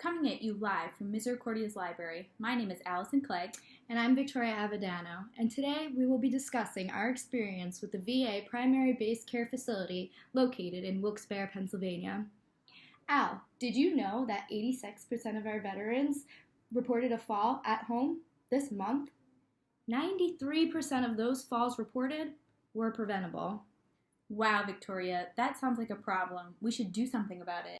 Coming at you live from Misericordia's Library, my name is Allison Clegg. And I'm Victoria Avedano, and today we will be discussing our experience with the VA Primary Base Care Facility located in Wilkes-Barre, Pennsylvania. Al, did you know that 86% of our veterans reported a fall at home this month? 93% of those falls reported were preventable. Wow, Victoria, that sounds like a problem. We should do something about it.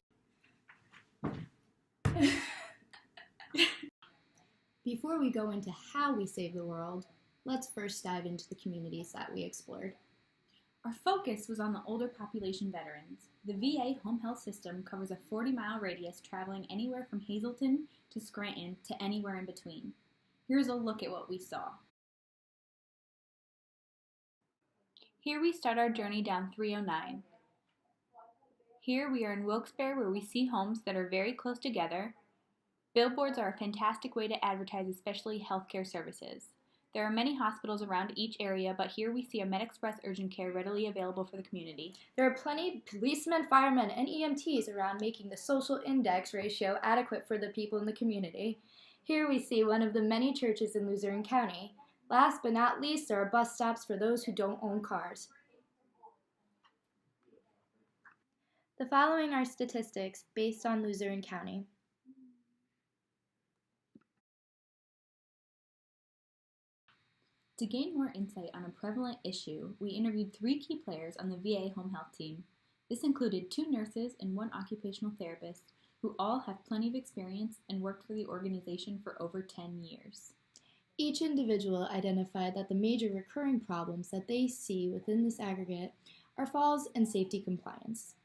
Before we go into how we save the world, let's first dive into the communities that we explored. Our focus was on the older population veterans. The VA home health system covers a 40-mile radius traveling anywhere from Hazleton to Scranton to anywhere in between. Here's a look at what we saw. Here we start our journey down 309. Here we are in Wilkes-Barre, where we see homes that are very close together. Billboards are a fantastic way to advertise, especially healthcare services. There are many hospitals around each area, but here we see a MedExpress urgent care readily available for the community. There are plenty of policemen, firemen, and EMTs around, making the social index ratio adequate for the people in the community. Here we see one of the many churches in Luzerne County. Last but not least, there are bus stops for those who don't own cars. The following are statistics based on Luzerne County. To gain more insight on a prevalent issue, we interviewed 3 key players on the VA home health team. This included 2 nurses and 1 occupational therapist, who all have plenty of experience and worked for the organization for over 10 years. Each individual identified that the major recurring problems that they see within this aggregate are falls and safety compliance.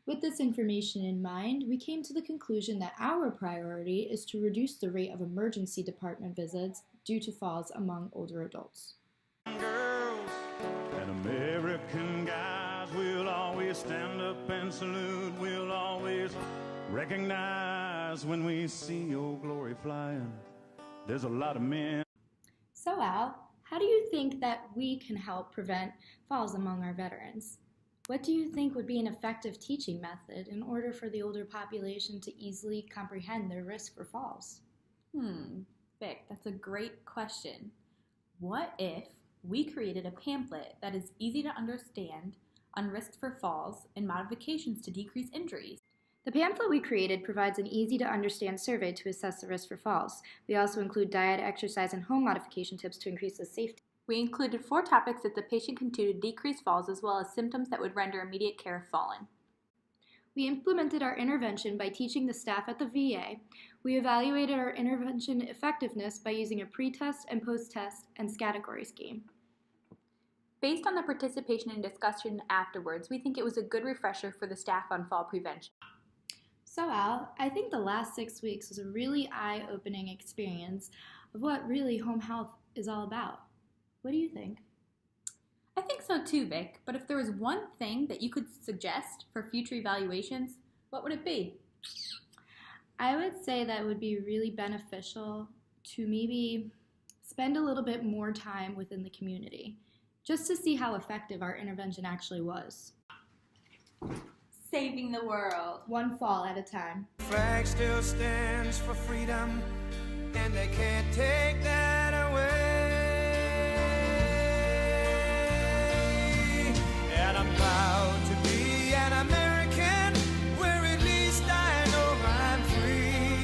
With this information in mind, we came to the conclusion that our priority is to reduce the rate of emergency department visits due to falls among older adults. Girls and American guys will always stand up and salute. We'll always recognize when we see your glory flying. There's a lot of men. So Al, how do you think that we can help prevent falls among our veterans? What do you think would be an effective teaching method in order for the older population to easily comprehend their risk for falls? Vic, that's a great question. What if we created a pamphlet that is easy to understand on risks for falls and modifications to decrease injuries? The pamphlet we created provides an easy-to-understand survey to assess the risk for falls. We also include diet, exercise, and home modification tips to increase the safety. We included 4 topics that the patient can do to decrease falls, as well as symptoms that would render immediate care if fallen. We implemented our intervention by teaching the staff at the VA. We evaluated our intervention effectiveness by using a pre-test and post-test and category scheme. Based on the participation and discussion afterwards, we think it was a good refresher for the staff on fall prevention. So Al, I think the last 6 weeks was a really eye-opening experience of what really home health is all about. What do you think? I think so too, Vic, but if there was one thing that you could suggest for future evaluations, what would it be? I would say that it would be really beneficial to maybe spend a little bit more time within the community, just to see how effective our intervention actually was. Saving the world. One fall at a time. Flag still stands for freedom, and they can't take that